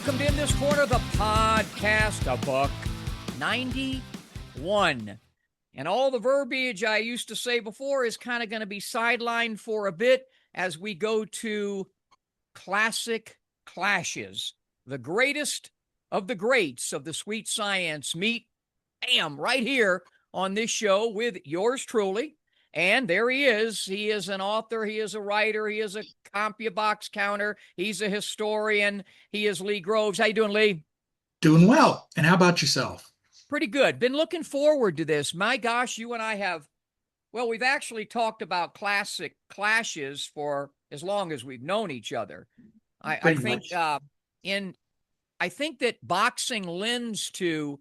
welcome to In This Corner, the podcast, a buck 91. And all the verbiage I used to say before is kind of going to be sidelined for a bit as we go to classic clashes. The greatest of the greats of the sweet science meet, bam, right here on this show with yours truly. And there he is. He is an author. He is a writer. He is a CompuBox counter. He's a historian. He is Lee Groves. How you doing, Lee? Doing well. And how about yourself? Pretty good. Been looking forward to this. My gosh, you and I have, well, we've actually talked about classic clashes for as long as we've known each other. I think that boxing lends to,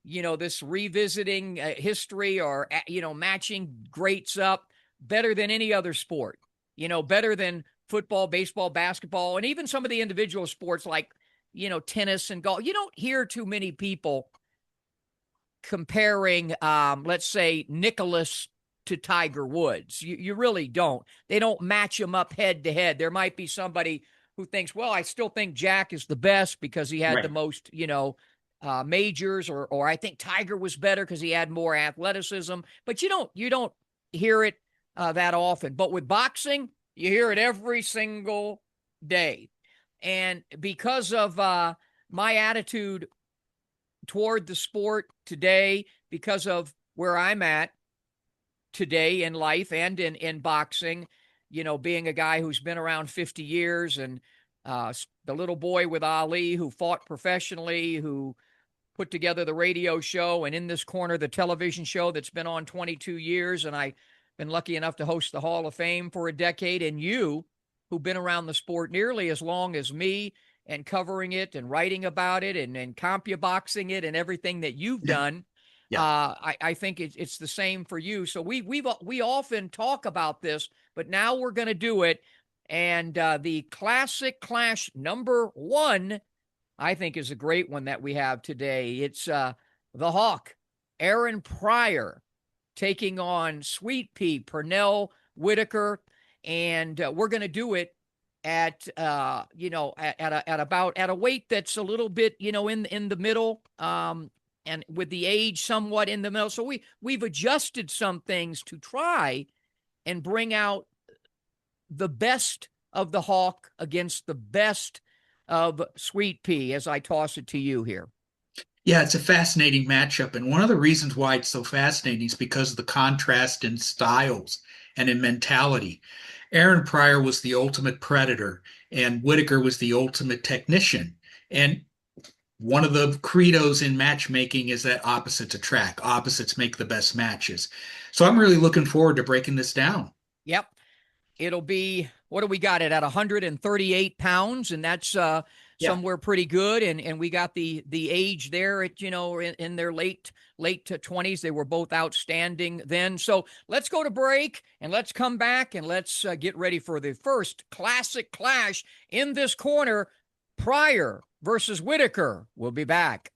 this revisiting history or, matching greats up better than any other sport, better than football, baseball, basketball, and even some of the individual sports like, tennis and golf. You don't hear too many people comparing, let's say, Nicholas to Tiger Woods. You really don't. They don't match them up head to head. There might be somebody who thinks, well, I still think Jack is the best because he had the most, majors, or I think Tiger was better because he had more athleticism. But you don't hear it that often. But with boxing, you hear it every single day. And because of my attitude toward the sport today, because of where I'm at today in life and in boxing, being a guy who's been around 50 years and the little boy with Ali who fought professionally, who put together the radio show, and In This Corner, the television show that's been on 22 years. And I've been lucky enough to host the Hall of Fame for a decade. And you, who've been around the sport nearly as long as me and covering it and writing about it and CompuBoxing it and everything that you've done. Yeah. I think it's the same for you. So we often talk about this, but now we're going to do it. And the classic clash number one, I think, is a great one that we have today. It's the Hawk, Aaron Pryor, taking on Sweet Pea, Pernell Whitaker. And we're going to do it at a weight that's a little bit, in the middle, and with the age somewhat in the middle. So we've adjusted some things to try and bring out the best of the Hawk against the best of Sweet Pea as I toss it to you here. Yeah, it's a fascinating matchup. And one of the reasons why it's so fascinating is because of the contrast in styles and in mentality. Aaron Pryor was the ultimate predator, and Whitaker was the ultimate technician. And one of the credos in matchmaking is that opposites attract. Opposites make the best matches. So I'm really looking forward to breaking this down. Yep. It'll be, what do we got it at 138 pounds? And that's somewhere pretty good. And we got the age there at, in their late to 20s. They were both outstanding then. So let's go to break and let's come back and let's get ready for the first classic clash in this corner. Pryor versus Whitaker. We'll be back.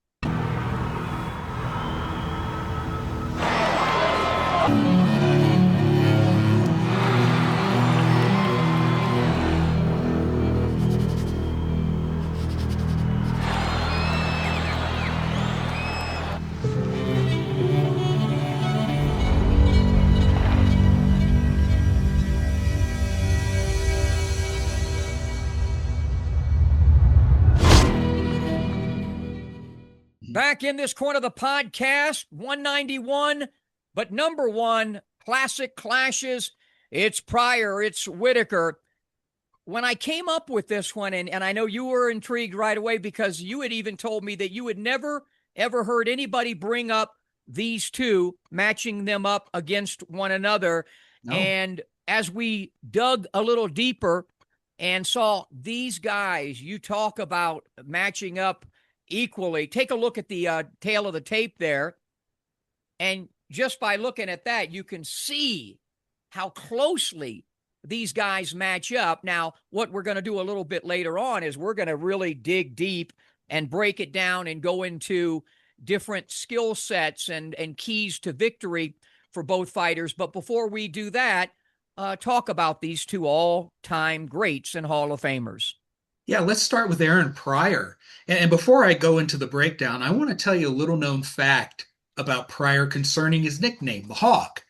Back in this corner of the podcast, 191, but number one, classic clashes. It's Pryor, it's Whitaker. When I came up with this one, and I know you were intrigued right away because you had even told me that you had never, ever heard anybody bring up these two, matching them up against one another. No. And as we dug a little deeper and saw these guys, you talk about matching up equally. Take a look at the tail of the tape there. And just by looking at that, you can see how closely these guys match up. Now, what we're going to do a little bit later on is we're going to really dig deep and break it down and go into different skill sets and keys to victory for both fighters. But before we do that, talk about these two all-time greats and Hall of Famers. Yeah, let's start with Aaron Pryor. And before I go into the breakdown, I want to tell you a little known fact about Pryor concerning his nickname, the Hawk.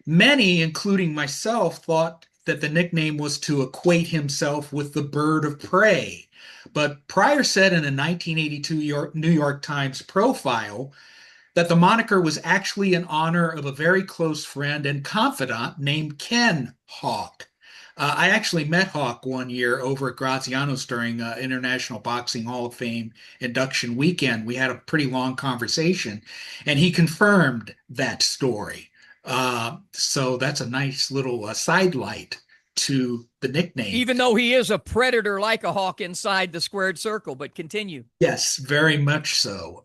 Many, including myself, thought that the nickname was to equate himself with the bird of prey. But Pryor said in a 1982 New York Times profile that the moniker was actually in honor of a very close friend and confidant named Ken Hawk. I actually met Hawk one year over at Graziano's during International Boxing Hall of Fame induction weekend. We had a pretty long conversation, and he confirmed that story. So that's a nice little sidelight to the nickname. Even though he is a predator like a hawk inside the squared circle, but continue. Yes, very much so.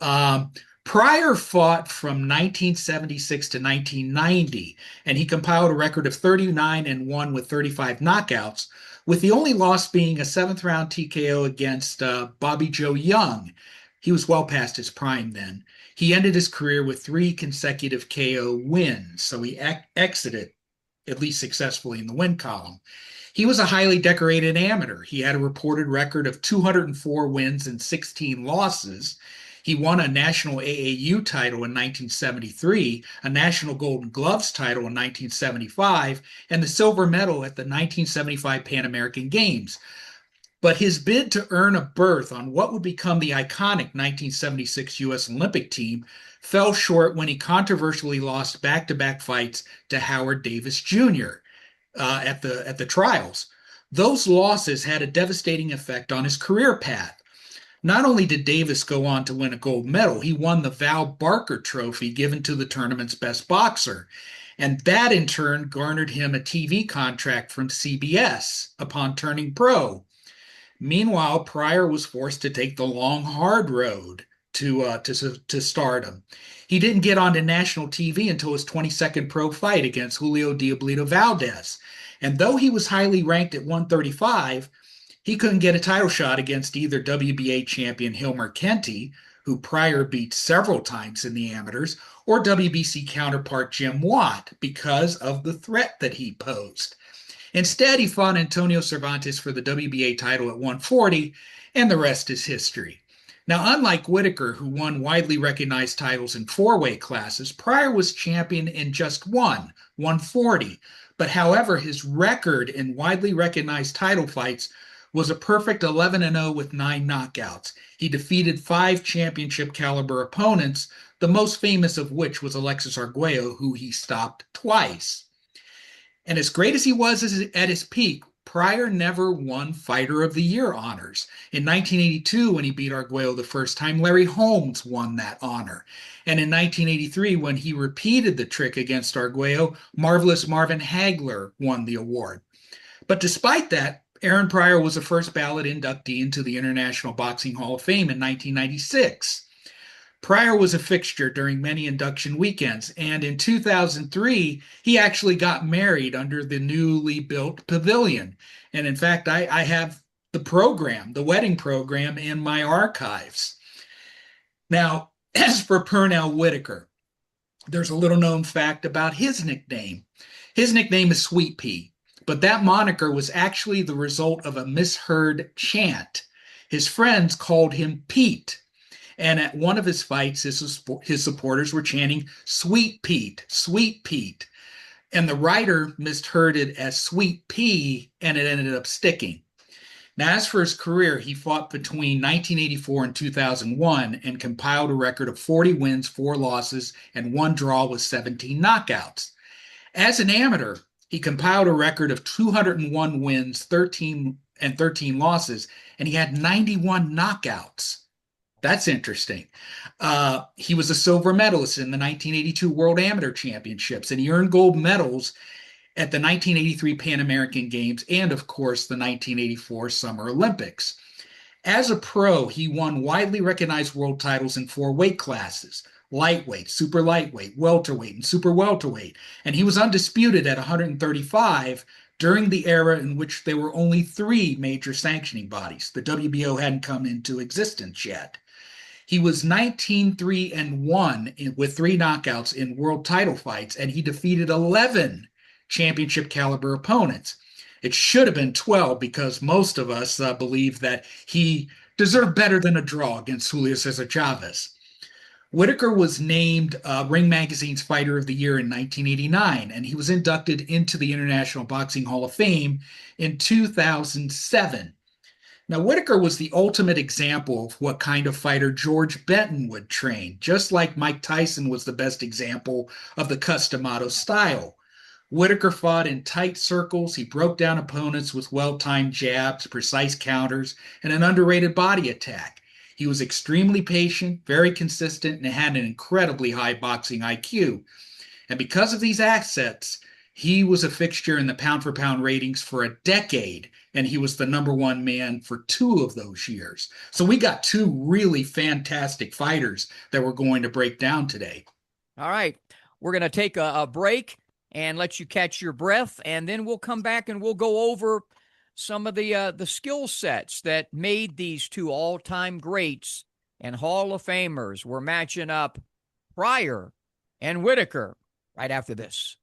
Pryor fought from 1976 to 1990, and he compiled a record of 39-1 with 35 knockouts, with the only loss being a seventh round TKO against Bobby Joe Young. He was well past his prime then. He ended his career with 3 consecutive KO wins, so he exited at least successfully in the win column. He was a highly decorated amateur. He had a reported record of 204 wins and 16 losses. He won a national AAU title in 1973, a national Golden Gloves title in 1975, and the silver medal at the 1975 Pan American Games. But his bid to earn a berth on what would become the iconic 1976 U.S. Olympic team fell short when he controversially lost back-to-back fights to Howard Davis Jr. At the trials. Those losses had a devastating effect on his career path. Not only did Davis go on to win a gold medal, he won the Val Barker Trophy given to the tournament's best boxer. And that in turn garnered him a TV contract from CBS upon turning pro. Meanwhile, Pryor was forced to take the long, hard road to stardom. He didn't get onto national TV until his 22nd pro fight against Julio Diablito Valdez. And though he was highly ranked at 135, he couldn't get a title shot against either WBA champion Hilmer Kenty, who Pryor beat several times in the amateurs, or WBC counterpart Jim Watt because of the threat that he posed. Instead, he fought Antonio Cervantes for the WBA title at 140, and the rest is history. Now, unlike Whitaker, who won widely recognized titles in 4 weight classes, Pryor was champion in just one, 140. But however, his record in widely recognized title fights was a perfect 11-0 with 9 knockouts. He defeated 5 championship caliber opponents, the most famous of which was Alexis Arguello, who he stopped twice. And as great as he was at his peak, Pryor never won Fighter of the Year honors. In 1982, when he beat Arguello the first time, Larry Holmes won that honor. And in 1983, when he repeated the trick against Arguello, Marvelous Marvin Hagler won the award. But despite that, Aaron Pryor was a first ballot inductee into the International Boxing Hall of Fame in 1996. Pryor was a fixture during many induction weekends, and in 2003, he actually got married under the newly built pavilion. And in fact, I have the wedding program, in my archives. Now, as for Pernell Whitaker, there's a little known fact about his nickname. His nickname is Sweet Pea, but that moniker was actually the result of a misheard chant. His friends called him Pete. And at one of his fights, his supporters were chanting, Sweet Pete, Sweet Pete. And the writer misheard it as Sweet Pea, and it ended up sticking. Now, as for his career, he fought between 1984 and 2001 and compiled a record of 40 wins, 4 losses, and 1 draw with 17 knockouts. As an amateur, he compiled a record of 201 wins, 13 losses, and he had 91 knockouts. That's interesting. He was a silver medalist in the 1982 World Amateur Championships, and he earned gold medals at the 1983 Pan American Games and, of course, the 1984 Summer Olympics. As a pro, he won widely recognized world titles in 4 weight classes: lightweight, super lightweight, welterweight, and super welterweight. And he was undisputed at 135 during the era in which there were only 3 major sanctioning bodies. The WBO hadn't come into existence yet. He was 19-3-1 with 3 knockouts in world title fights, and he defeated 11 championship caliber opponents. It should have been 12 because most of us believe that he deserved better than a draw against Julio Cesar Chavez. Whitaker was named Ring Magazine's Fighter of the Year in 1989, and he was inducted into the International Boxing Hall of Fame in 2007. Now, Whitaker was the ultimate example of what kind of fighter George Benton would train, just like Mike Tyson was the best example of the Customado style. Whitaker fought in tight circles. He broke down opponents with well-timed jabs, precise counters, and an underrated body attack. He was extremely patient, very consistent, and had an incredibly high boxing IQ. And because of these assets, he was a fixture in the pound for pound ratings for a decade, and he was the number one man for 2 of those years. So we got 2 really fantastic fighters that we're going to break down today. All right. We're going to take a break and let you catch your breath, and then we'll come back and we'll go over some of the skill sets that made these 2 all-time greats and Hall of Famers. We're matching up Pryor and Whitaker right after this.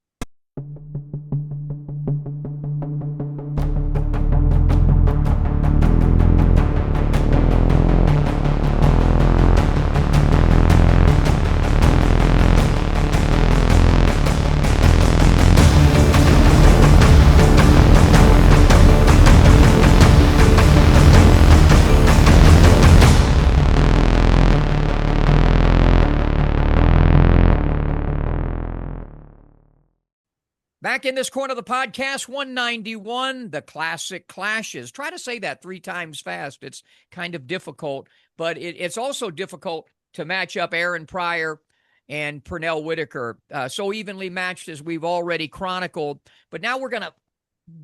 Back in this corner of the podcast, 191, the classic clashes. Try to say that 3 times fast. It's kind of difficult, but it's also difficult to match up Aaron Pryor and Pernell Whitaker. So evenly matched as we've already chronicled. But now we're going to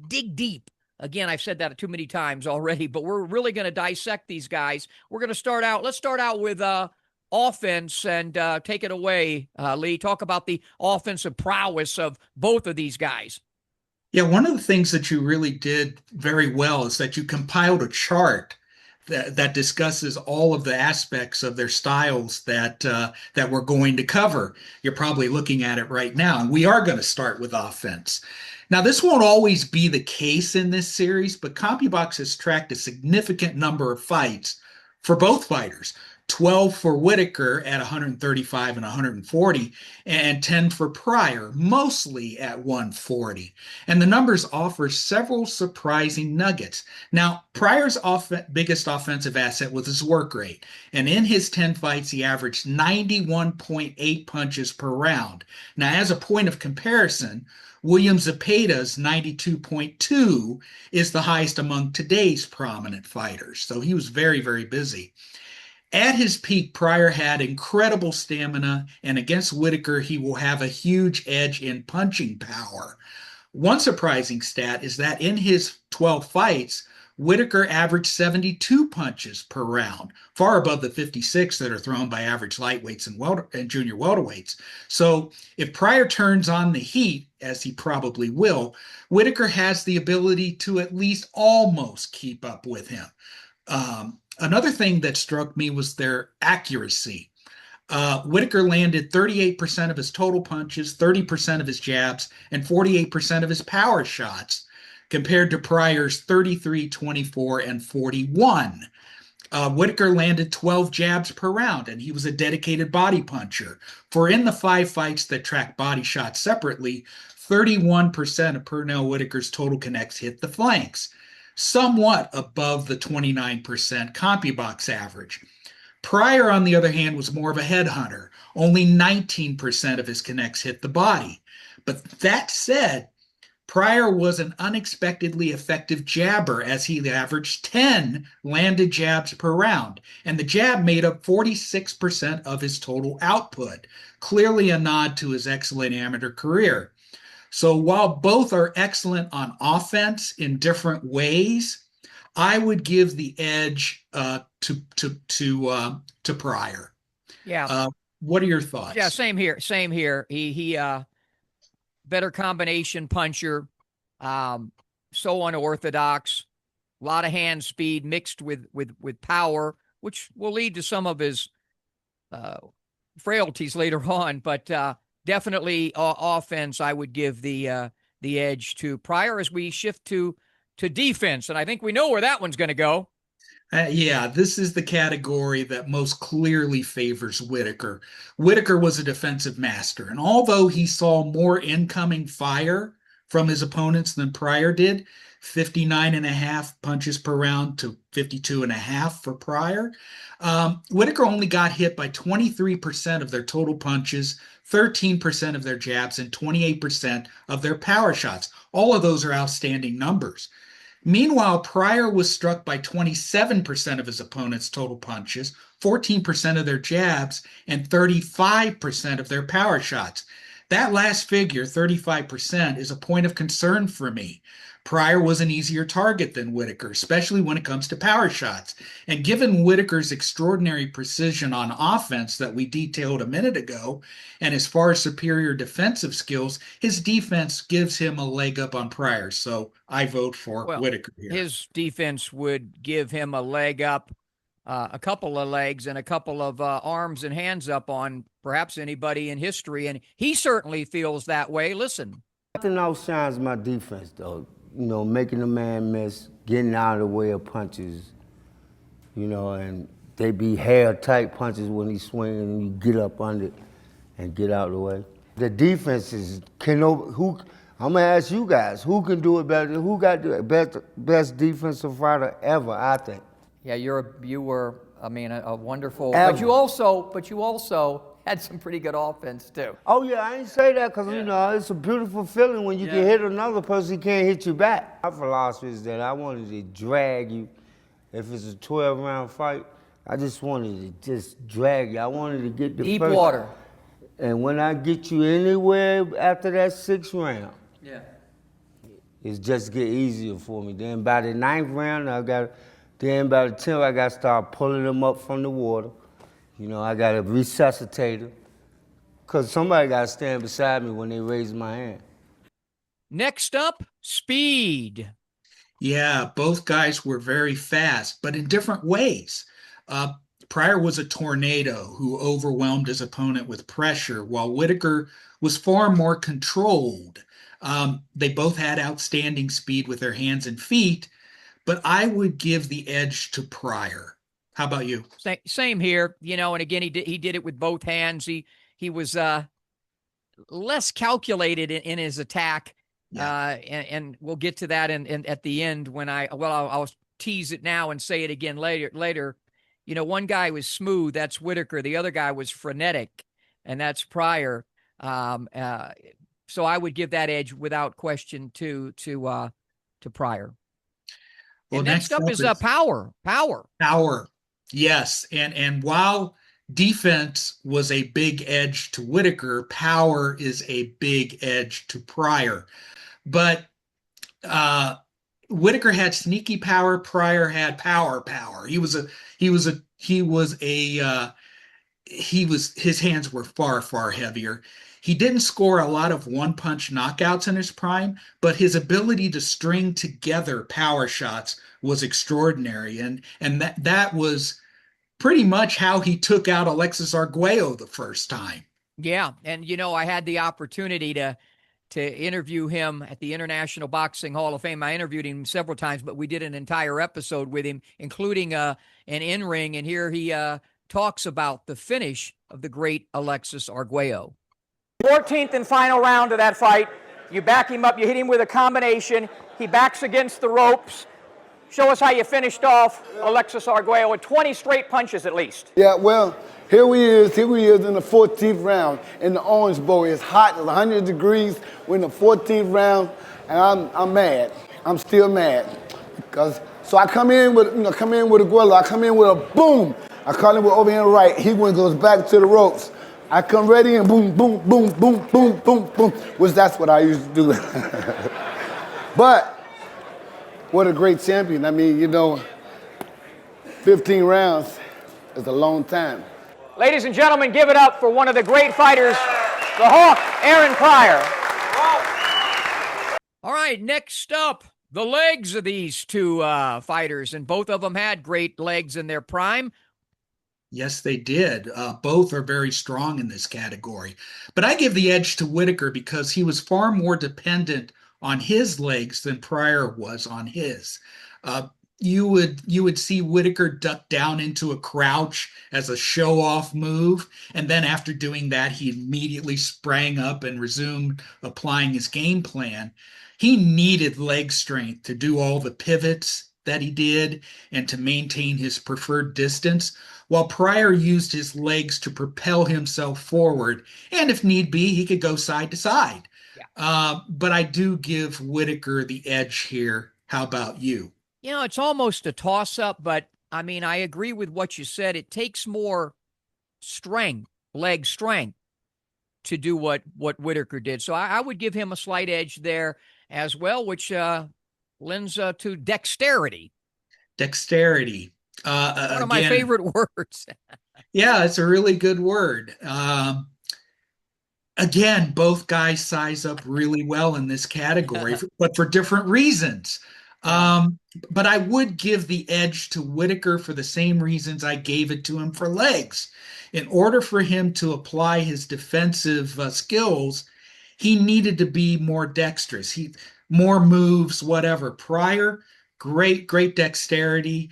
dig deep. Again, I've said that too many times already, but we're really going to dissect these guys. We're going to start out. Let's start out with offense and take it away, Lee. Talk about the offensive prowess of both of these guys. Yeah, one of the things that you really did very well is that you compiled a chart that discusses all of the aspects of their styles that we're going to cover. You're probably looking at it right now, and we are going to start with offense. Now, this won't always be the case in this series, but CompuBox has tracked a significant number of fights for both fighters. 12 for Whitaker at 135 and 140, and 10 for Pryor, mostly at 140. And the numbers offer several surprising nuggets. Now, Pryor's biggest offensive asset was his work rate. And in his 10 fights, he averaged 91.8 punches per round. Now, as a point of comparison, William Zepeda's 92.2 is the highest among today's prominent fighters. So he was very, very busy. At his peak, Pryor had incredible stamina, and against Whitaker, he will have a huge edge in punching power. One surprising stat is that in his 12 fights, Whitaker averaged 72 punches per round, far above the 56 that are thrown by average lightweights and junior welterweights. So if Pryor turns on the heat, as he probably will, Whitaker has the ability to at least almost keep up with him. Another thing that struck me was their accuracy. Whitaker landed 38% of his total punches, 30% of his jabs, and 48% of his power shots, compared to Pryor's 33, 24, and 41. Whitaker landed 12 jabs per round, and he was a dedicated body puncher. For in the 5 fights that track body shots separately, 31% of Pernell Whitaker's total connects hit the flanks, somewhat above the 29% CompuBox average. Pryor, on the other hand, was more of a headhunter. Only 19% of his connects hit the body. But that said, Pryor was an unexpectedly effective jabber, as he averaged 10 landed jabs per round, and the jab made up 46% of his total output, clearly a nod to his excellent amateur career. So while both are excellent on offense in different ways, I would give the edge to Pryor. Yeah. What are your thoughts? Yeah, same here. Same here. He better combination puncher, so unorthodox, a lot of hand speed mixed with power, which will lead to some of his frailties later on. But definitely offense, I would give the the edge to Pryor as we shift to defense. And I think we know where that one's going to go. Yeah, this is the category that most clearly favors Whitaker. Whitaker was a defensive master, and although he saw more incoming fire from his opponents than Pryor did, 59 and a half punches per round to 52 and a half for Pryor, Whitaker only got hit by 23% of their total punches, 13% of their jabs, and 28% of their power shots. All of those are outstanding numbers. Meanwhile, Pryor was struck by 27% of his opponent's total punches, 14% of their jabs, and 35% of their power shots. That last figure, 35%, is a point of concern for me. Pryor was an easier target than Whitaker, especially when it comes to power shots. And given Whitaker's extraordinary precision on offense that we detailed a minute ago, and his far superior defensive skills, his defense gives him a leg up on Pryor. So I vote for Whitaker here. His defense would give him a leg up, a couple of legs and a couple of arms and hands up on perhaps anybody in history. And he certainly feels that way. Listen. Nothing outshines my defense, though. You know, making the man miss, getting out of the way of punches, you know, and they be hair-tight punches when he's swinging and you get up under it and get out of the way. The defense is, I'm going to ask you guys, who can do it better? Who got the best defensive fighter ever, I think? Yeah, you were, I mean, a wonderful, ever. but you also had some pretty good offense too. Oh yeah, I ain't say that because you know it's a beautiful feeling when you can hit another person, he can't hit you back. My philosophy is that I wanted to drag you. If it's a 12-round fight, I just wanted to just drag you. I wanted to get the deep first, water. And when I get you anywhere after that 6th round, it's just get easier for me. Then by the 9th round, then by the 10th, I got to start pulling them up from the water. You know, I got to resuscitate her. Because somebody got to stand beside me when they raise my hand. Next up, speed. Yeah, both guys were very fast, but in different ways. Pryor was a tornado who overwhelmed his opponent with pressure, while Whitaker was far more controlled. They both had outstanding speed with their hands and feet, but I would give the edge to Pryor. How about you? Same here, you know, and again, he did it with both hands. He was less calculated in his attack, and we'll get to that at the end when I'll tease it now and say it again later. You know, one guy was smooth, that's Whitaker. The other guy was frenetic, and that's Pryor. So I would give that edge without question to Pryor. Well, and next up is power. Power. Yes. And while defense was a big edge to Whitaker, power is a big edge to Pryor. But Whitaker had sneaky power, Pryor had power. His hands were far heavier. He didn't score a lot of one-punch knockouts in his prime, but his ability to string together power shots was extraordinary. And that was pretty much how he took out Alexis Arguello the first time. Yeah, and you know, I had the opportunity to interview him at the International Boxing Hall of Fame. I interviewed him several times, but we did an entire episode with him, including an in-ring, and here he talks about the finish of the great Alexis Arguello. 14th and final round of that fight. You back him up, you hit him with a combination. He backs against the ropes. Show us how you finished off Alexis Arguello with 20 straight punches at least. Yeah, well, here we is in the 14th round in the Orange Bowl. It's hot, it's 100 degrees. We're in the 14th round, and I'm mad. I'm still mad. So I come in with Arguello. I come in with a boom. I call him with overhand right. He goes back to the ropes. I come ready and boom, boom, boom, boom, boom, boom, boom, which that's what I used to do. But what a great champion. I mean, you know, 15 rounds is a long time. Ladies and gentlemen, give it up for one of the great fighters, the Hawk, Aaron Pryor. All right, next up, the legs of these two fighters, and both of them had great legs in their prime. Yes, they did. Both are very strong in this category. But I give the edge to Whitaker because he was far more dependent on his legs than Pryor was on his. You would see Whitaker duck down into a crouch as a show-off move, and then after doing that, he immediately sprang up and resumed applying his game plan. He needed leg strength to do all the pivots that he did and to maintain his preferred distance, while Pryor used his legs to propel himself forward, and if need be, he could go side to side. But I do give Whitaker the edge here. How about you? It's almost a toss-up, but I mean, I agree with what you said. It takes more strength, leg strength, to do what Whitaker did. So I would give him a slight edge there as well, which lends to dexterity. Dexterity. One of my favorite words. Yeah, it's a really good word. Again, both guys size up really well in this category, but for different reasons. But I would give the edge to Whitaker for the same reasons I gave it to him for legs. In order for him to apply his defensive skills, he needed to be more dexterous. More moves, whatever. Pryor, great dexterity.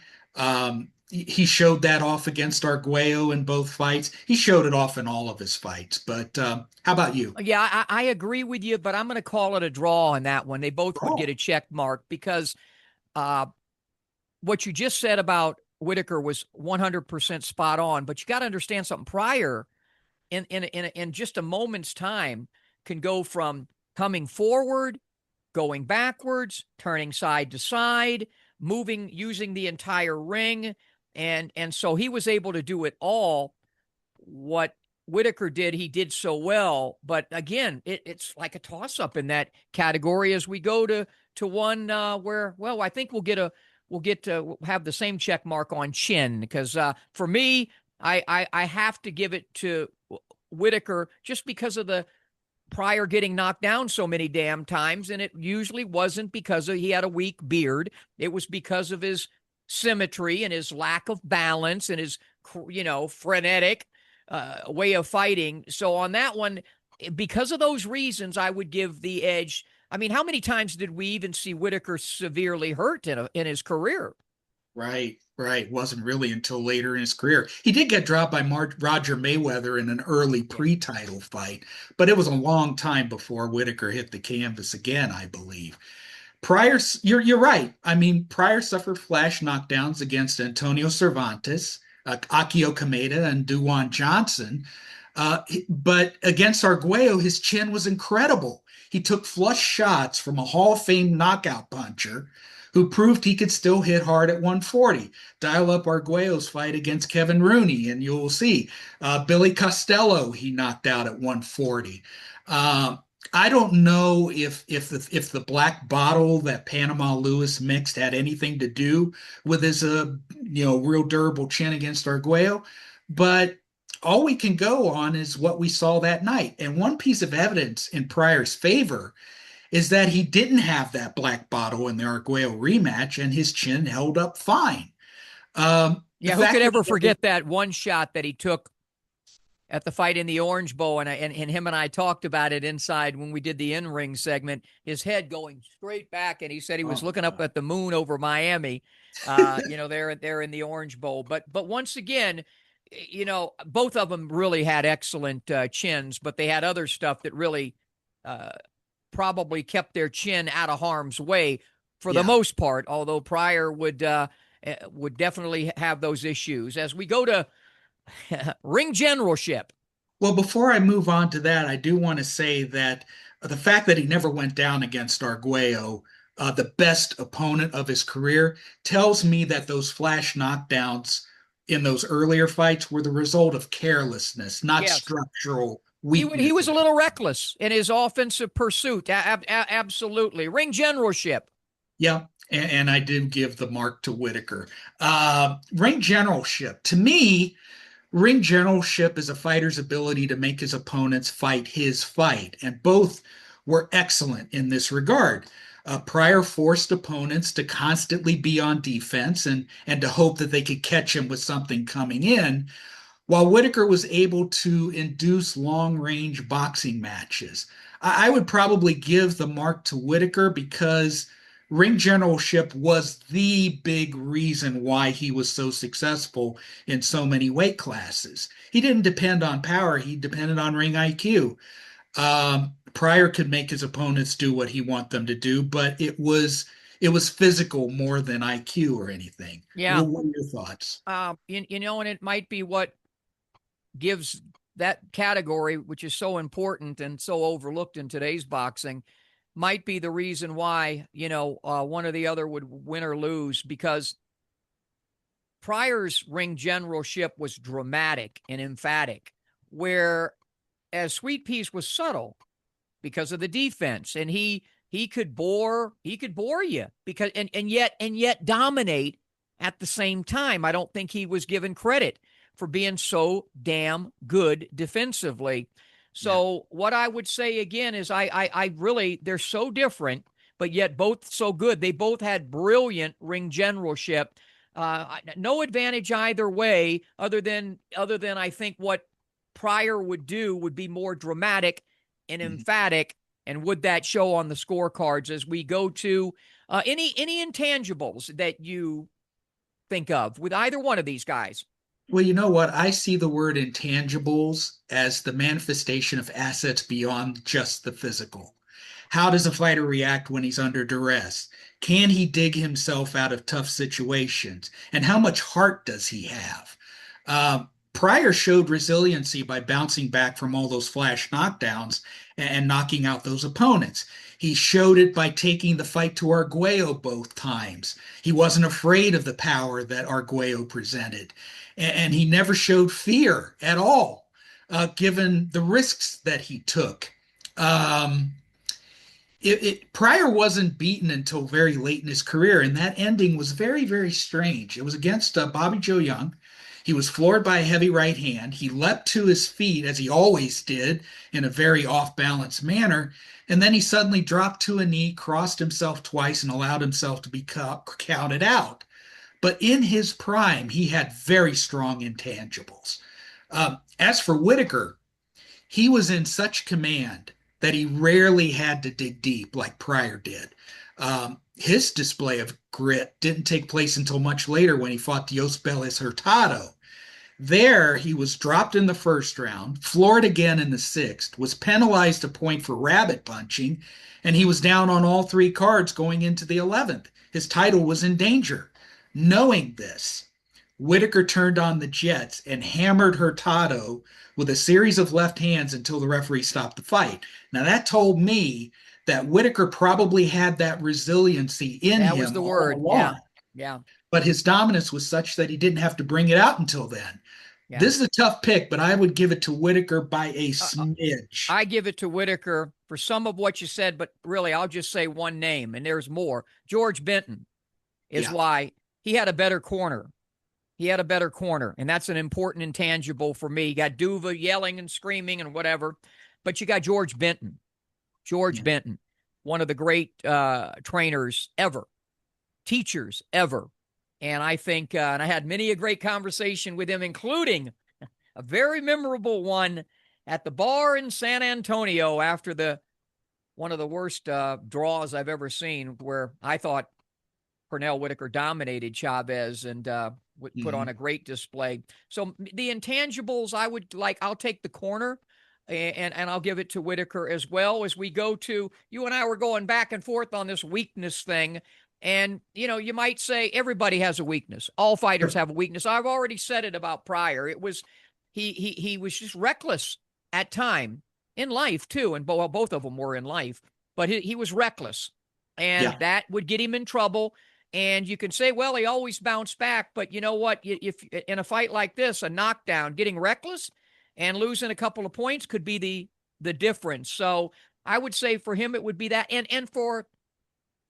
He showed that off against Arguello in both fights. He showed it off in all of his fights. But how about you? Yeah, I agree with you, but I'm going to call it a draw on that one. They both would get a check mark because what you just said about Whitaker was 100% spot on. But you got to understand something. Pryor, in just a moment's time, can go from coming forward, going backwards, turning side to side, moving, using the entire ring. And so he was able to do it all. What Whitaker did, he did so well. But again, it's like a toss-up in that category as we go to one where, well, I think we'll get to have the same check mark on chin, because for me, I have to give it to Whitaker just because of the Pryor getting knocked down so many damn times, and it usually wasn't because he had a weak beard. It was because of his symmetry and his lack of balance and his, frenetic way of fighting. So on that one, because of those reasons, I would give the edge. I mean, how many times did we even see Whitaker severely hurt in his career? Right. Wasn't really until later in his career. He did get dropped by Roger Mayweather in an early pre-title fight, but it was a long time before Whitaker hit the canvas again, I believe. Pryor, you're right. I mean, Pryor suffered flash knockdowns against Antonio Cervantes, Akio Kameda, and Duwan Johnson. But against Arguello, his chin was incredible. He took flush shots from a Hall of Fame knockout puncher who proved he could still hit hard at 140. Dial up Arguello's fight against Kevin Rooney, and you'll see. Billy Costello, he knocked out at 140. I don't know if the black bottle that Panama Lewis mixed had anything to do with his real durable chin against Arguello, but all we can go on is what we saw that night. And one piece of evidence in Pryor's favor is that he didn't have that black bottle in the Arguello rematch, and his chin held up fine. Who could ever forget that one shot that he took at the fight in the Orange Bowl, and him and I talked about it inside when we did the in-ring segment, his head going straight back, and he said he was looking up at the moon over Miami, there in the Orange Bowl. But once again, both of them really had excellent chins, but they had other stuff that really probably kept their chin out of harm's way for the most part, although Pryor would definitely have those issues. As we go to ring generalship. Well, before I move on to that, I do want to say that the fact that he never went down against Arguello, the best opponent of his career, tells me that those flash knockdowns in those earlier fights were the result of carelessness, not structural weakness. He was a little reckless in his offensive pursuit. Absolutely. Ring generalship. Yeah, and I did give the mark to Whitaker. Ring generalship. To me, ring generalship is a fighter's ability to make his opponents fight his fight, and both were excellent in this regard. Pryor forced opponents to constantly be on defense and to hope that they could catch him with something coming in, while Whitaker was able to induce long-range boxing matches. I would probably give the mark to Whitaker because ring generalship was the big reason why he was so successful in so many weight classes. He didn't depend on power, he depended on ring IQ. Pryor could make his opponents do what he want them to do, but it was physical more than IQ or anything. Yeah. What are your thoughts? And it might be what gives that category, which is so important and so overlooked in today's boxing, might be the reason why, one or the other would win or lose, because Pryor's ring generalship was dramatic and emphatic, whereas Sweet Pea's was subtle because of the defense, and he could bore you because and yet dominate at the same time. I don't think he was given credit for being so damn good defensively. So what I would say again is I really, they're so different, but yet both so good. They both had brilliant ring generalship. No advantage either way, other than I think what Pryor would do would be more dramatic and emphatic, and would that show on the scorecards as we go to any intangibles that you think of with either one of these guys? Well, you know what? I see the word intangibles as the manifestation of assets beyond just the physical. How does a fighter react when he's under duress? Can he dig himself out of tough situations? And how much heart does he have? Pryor showed resiliency by bouncing back from all those flash knockdowns and knocking out those opponents. He showed it by taking the fight to Arguello both times. He wasn't afraid of the power that Arguello presented. And he never showed fear at all, given the risks that he took. Pryor wasn't beaten until very late in his career, and that ending was very, very strange. It was against Bobby Joe Young. He was floored by a heavy right hand. He leapt to his feet, as he always did, in a very off-balance manner, and then he suddenly dropped to a knee, crossed himself twice, and allowed himself to be counted out. But in his prime, he had very strong intangibles. As for Whitaker, he was in such command that he rarely had to dig deep like Pryor did. His display of grit didn't take place until much later when he fought Dios Bellis Hurtado. There, he was dropped in the first round, floored again in the sixth, was penalized a point for rabbit punching, and he was down on all three cards going into the 11th. His title was in danger. Knowing this, Whitaker turned on the jets and hammered Hurtado with a series of left hands until the referee stopped the fight. Now, that told me that Whitaker probably had that resiliency in him. That was the word. Along. Yeah. But his dominance was such that he didn't have to bring it out until then. Yeah. This is a tough pick, but I would give it to Whitaker by a smidge. I give it to Whitaker for some of what you said, but really, I'll just say one name, and there's more. George Benton is why he had a better corner. He had a better corner, and that's an important intangible for me. You got Duva yelling and screaming and whatever, but you got George Benton. George Benton, one of the great trainers ever, teachers ever. And I think, and I had many a great conversation with him, including a very memorable one at the bar in San Antonio after one of the worst draws I've ever seen, where I thought Pernell Whitaker dominated Chavez and put on a great display. So the intangibles, I'll take the corner and I'll give it to Whitaker as well. As we go to, you and I were going back and forth on this weakness thing. And, you might say everybody has a weakness. All fighters have a weakness. I've already said it about Pryor. It was, he was just reckless at time in life too. And both of them were in life, but he was reckless, and that would get him in trouble. And you can say, well, he always bounced back, but you know what? If in a fight like this, a knockdown, getting reckless and losing a couple of points could be the difference. So I would say for him, it would be that. And for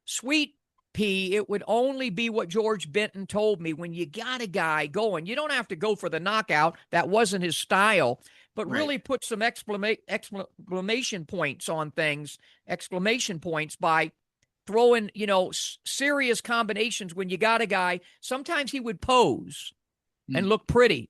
Sweet P, it would only be what George Benton told me. When you got a guy going, you don't have to go for the knockout. That wasn't his style, but really put some exclamation points on things, exclamation points by throwing, serious combinations when you got a guy. Sometimes he would pose and look pretty,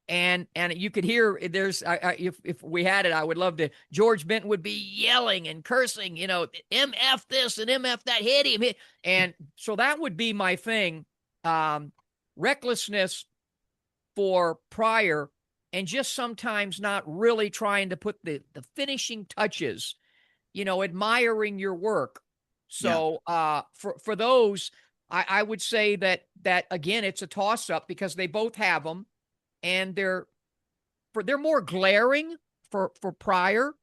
and you could hear there's if we had it, I would love to. George Benton would be yelling and cursing, MF this and MF that, hit him, and so that would be my thing. Recklessness for Pryor, and just sometimes not really trying to put the finishing touches, admiring your work. So for those, I would say that again, it's a toss up because they both have them, and they're more glaring for Pryor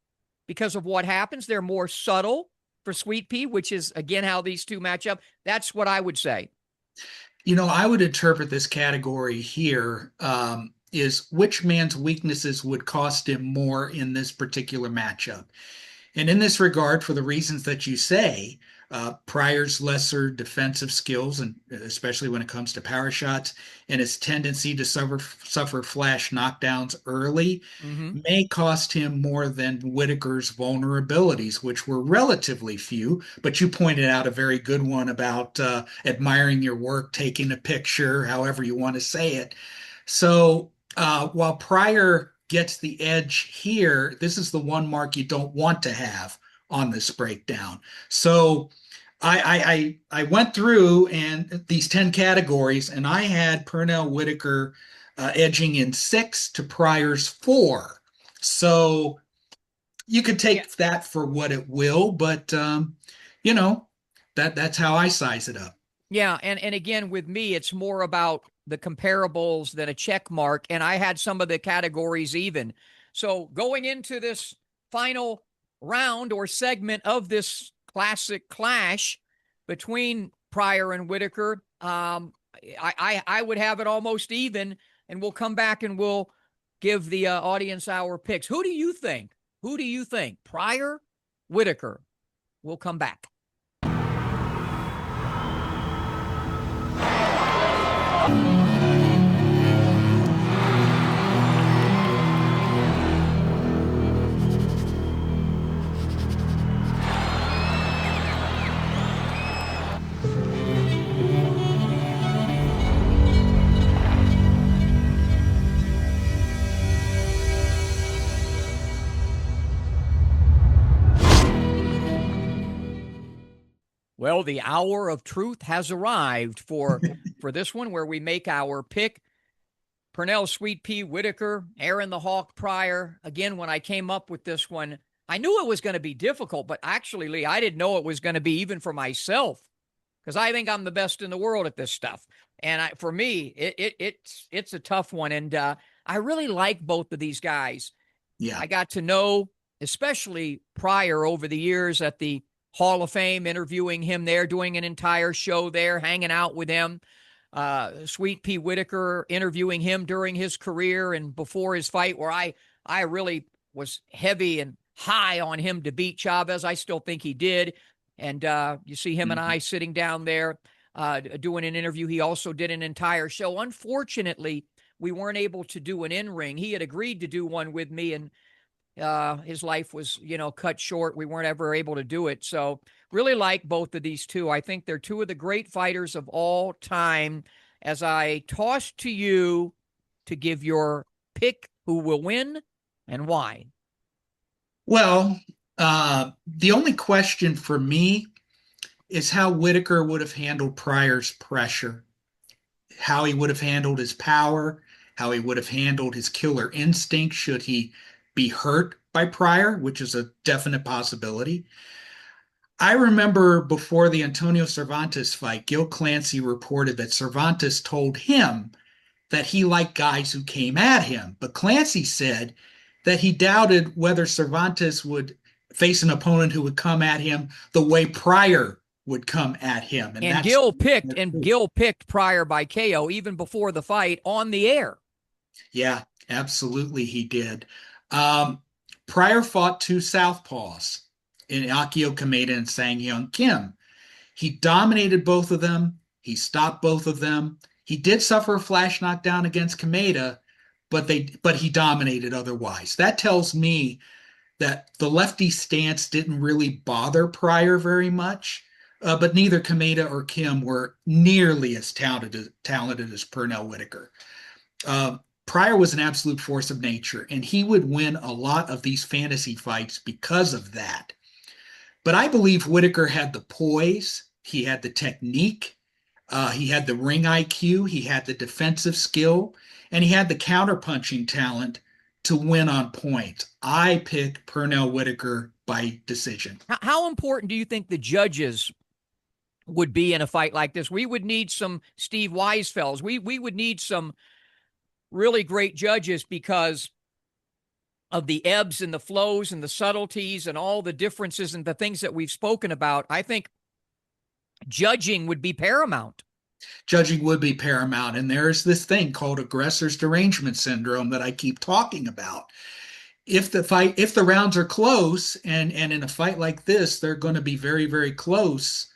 because of what happens. They're more subtle for Sweet Pea, which is again how these two match up. That's what I would say. I would interpret this category here is which man's weaknesses would cost him more in this particular matchup. And in this regard, for the reasons that you say, Pryor's lesser defensive skills, and especially when it comes to power shots, and his tendency to suffer flash knockdowns early, may cost him more than Whitaker's vulnerabilities, which were relatively few. But you pointed out a very good one about admiring your work, taking a picture, however you want to say it. So while Pryor gets the edge here, this is the one mark you don't want to have on this breakdown. So I went through and these 10 categories, and I had Pernell Whitaker edging in 6 to Pryor's 4. So you could take that for what it will, but that's how I size it up. Yeah, and again, with me, it's more about the comparables than a check mark, and I had some of the categories even. So going into this final round or segment of this classic clash between Pryor and Whitaker, I would have it almost even, and we'll come back and we'll give the audience our picks. Who do you think? Pryor, Whitaker? We'll come back. Well, the hour of truth has arrived for this one, where we make our pick. Pernell Sweet Pea Whitaker, Aaron the Hawk Pryor. Again, when I came up with this one, I knew it was going to be difficult, but actually, Lee, I didn't know it was going to be even for myself, because I think I'm the best in the world at this stuff. And for me, it's a tough one. And I really like both of these guys. Yeah, I got to know, especially Pryor, over the years at the Hall of Fame, interviewing him there, doing an entire show there, hanging out with him. Sweet Pea Whitaker, interviewing him during his career and before his fight, where I really was heavy and high on him to beat Chavez. I still think he did. And you see him and I sitting down there doing an interview. He also did an entire show. Unfortunately, we weren't able to do an in-ring. He had agreed to do one with me, and his life was, cut short. We weren't ever able to do it. So really like both of these two. I think they're two of the great fighters of all time. As I toss to you to give your pick, who will win and why? Well, the only question for me is how Whitaker would have handled Pryor's pressure, how he would have handled his power, how he would have handled his killer instinct should he be hurt by Pryor, which is a definite possibility. I remember before the Antonio Cervantes fight, Gil Clancy reported that Cervantes told him that he liked guys who came at him. But Clancy said that he doubted whether Cervantes would face an opponent who would come at him the way Pryor would come at him. And Gil picked Pryor by KO even before the fight on the air. Yeah, absolutely he did. Pryor fought 2 southpaws in Akio Kameda and Sang-Hyun Kim. He dominated both of them. He stopped both of them. He did suffer a flash knockdown against Kameda, but he dominated otherwise. That tells me that the lefty stance didn't really bother Pryor very much, but neither Kameda or Kim were nearly as talented as Pernell Whitaker. Pryor was an absolute force of nature, and he would win a lot of these fantasy fights because of that. But I believe Whitaker had the poise, he had the technique, he had the ring IQ, he had the defensive skill, and he had the counterpunching talent to win on points. I picked Pernell Whitaker by decision. How important do you think the judges would be in a fight like this? We would need some Steve Weisfelds. We would need some really great judges because of the ebbs and the flows and the subtleties and all the differences and the things that we've spoken about. I think judging would be paramount. Judging would be paramount. And there's this thing called aggressor's derangement syndrome that I keep talking about. If the rounds are close, and in a fight like this, they're going to be very, very close.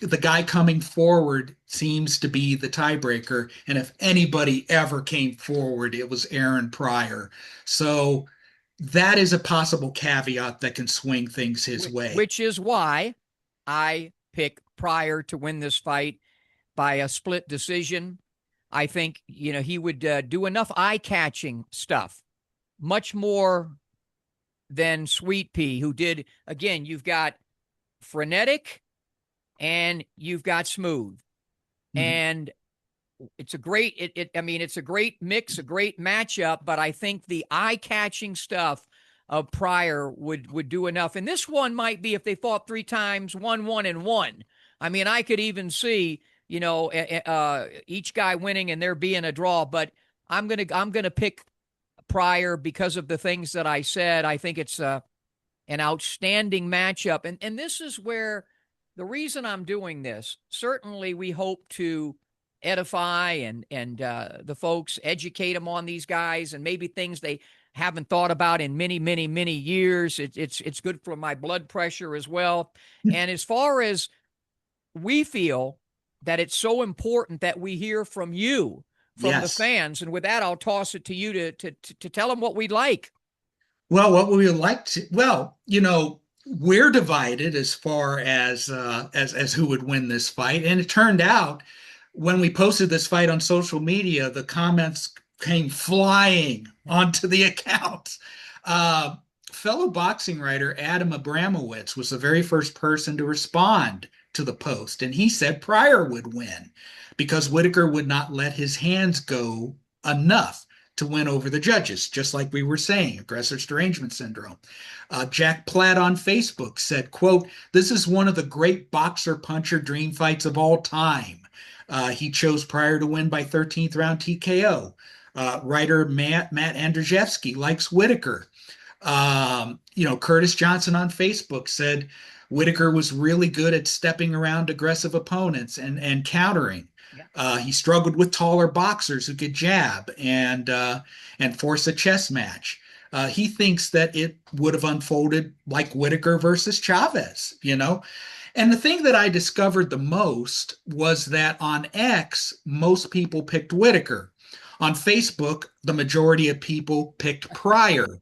The guy coming forward seems to be the tiebreaker. And if anybody ever came forward, it was Aaron Pryor. So that is a possible caveat that can swing things his way. Which is why I pick Pryor to win this fight by a split decision. I think, he would do enough eye-catching stuff, much more than Sweet Pea, who did, again, you've got frenetic and you've got smooth. Mm-hmm. And it's a great, it's a great mix, a great matchup, but I think the eye-catching stuff of Pryor would do enough. And this one might be, if they fought 3 times, 1-1-1. I mean, I could even see, each guy winning and there being a draw, but I'm gonna pick Pryor because of the things that I said. I think it's an outstanding matchup, and this is where the reason I'm doing this. Certainly, we hope to edify and the folks, educate them on these guys and maybe things they haven't thought about in many, many, many years. It's good for my blood pressure as well. And as far as we feel that it's so important that we hear from you, from the fans. And with that, I'll toss it to you to tell them what we'd like. Well, what we would like to, we're divided as far as who would win this fight. And it turned out when we posted this fight on social media, the comments came flying onto the account. Fellow boxing writer Adam Abramowitz was the very first person to respond to the post, and he said Pryor would win because Whitaker would not let his hands go enough to win over the judges, just like we were saying, aggressor's derangement syndrome. Jack Platt on Facebook said, quote, "This is one of the great boxer-puncher dream fights of all time." He chose Pryor to win by 13th round TKO. Writer Matt Andrzejewski likes Whitaker. Curtis Johnson on Facebook said Whitaker was really good at stepping around aggressive opponents and countering. Yeah. He struggled with taller boxers who could jab and force a chess match. He thinks that it would have unfolded like Whitaker versus Chavez, And the thing that I discovered the most was that on X, most people picked Whitaker. On Facebook, the majority of people picked Pryor.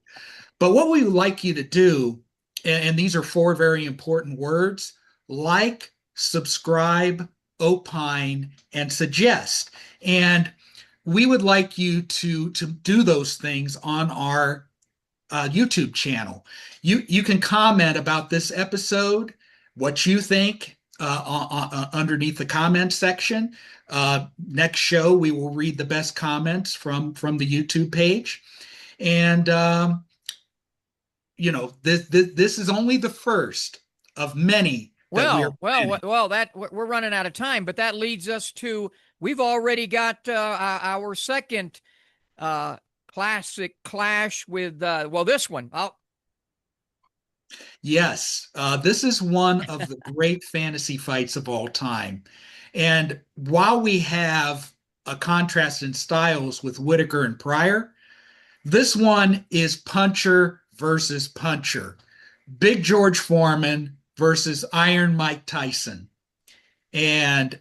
But what we would like you to do, and these are 4 very important words: like, subscribe, opine, and suggest. And we would like you to do those things on our YouTube channel. You can comment about this episode, what you think, underneath the comment section. Next show, we will read the best comments from the YouTube page. And this is only the first of many. That we're running out of time, but that leads us to, we've already got our second classic clash with this one. Yes, this is one of the great fantasy fights of all time. And while we have a contrast in styles with Whitaker and Pryor, this one is puncher versus puncher. Big George Foreman versus Iron Mike Tyson. And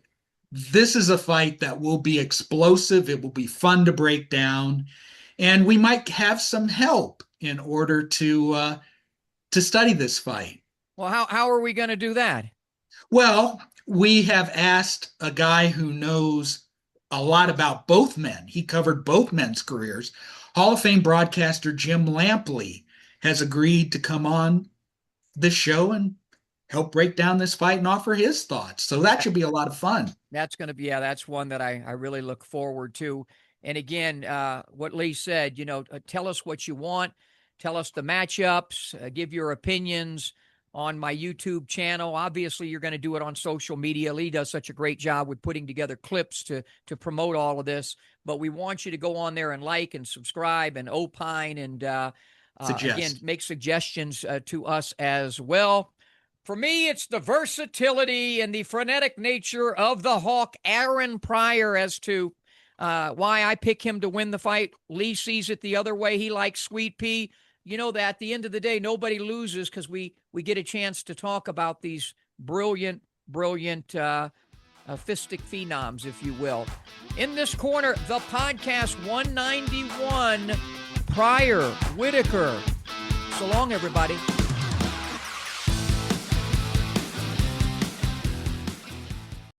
this is a fight that will be explosive. It will be fun to break down. And we might have some help in order to study this fight. Well, how are we going to do that? Well, we have asked a guy who knows a lot about both men. He covered both men's careers. Hall of Fame broadcaster Jim Lampley has agreed to come on this show and help break down this fight and offer his thoughts. So that should be a lot of fun. That's going to be, that's one that I really look forward to. And again, what Lee said, tell us what you want. Tell us the matchups, give your opinions on my YouTube channel. Obviously, you're going to do it on social media. Lee does such a great job with putting together clips to promote all of this. But we want you to go on there and like and subscribe and opine and, again, make suggestions to us as well. For me, it's the versatility and the frenetic nature of the Hawk, Aaron Pryor, as to why I pick him to win the fight. Lee sees it the other way. He likes Sweet Pea. You know that at the end of the day, nobody loses because we get a chance to talk about these brilliant fistic phenoms, if you will. In this corner, the podcast 191, Pryor, Whitaker. So long, everybody.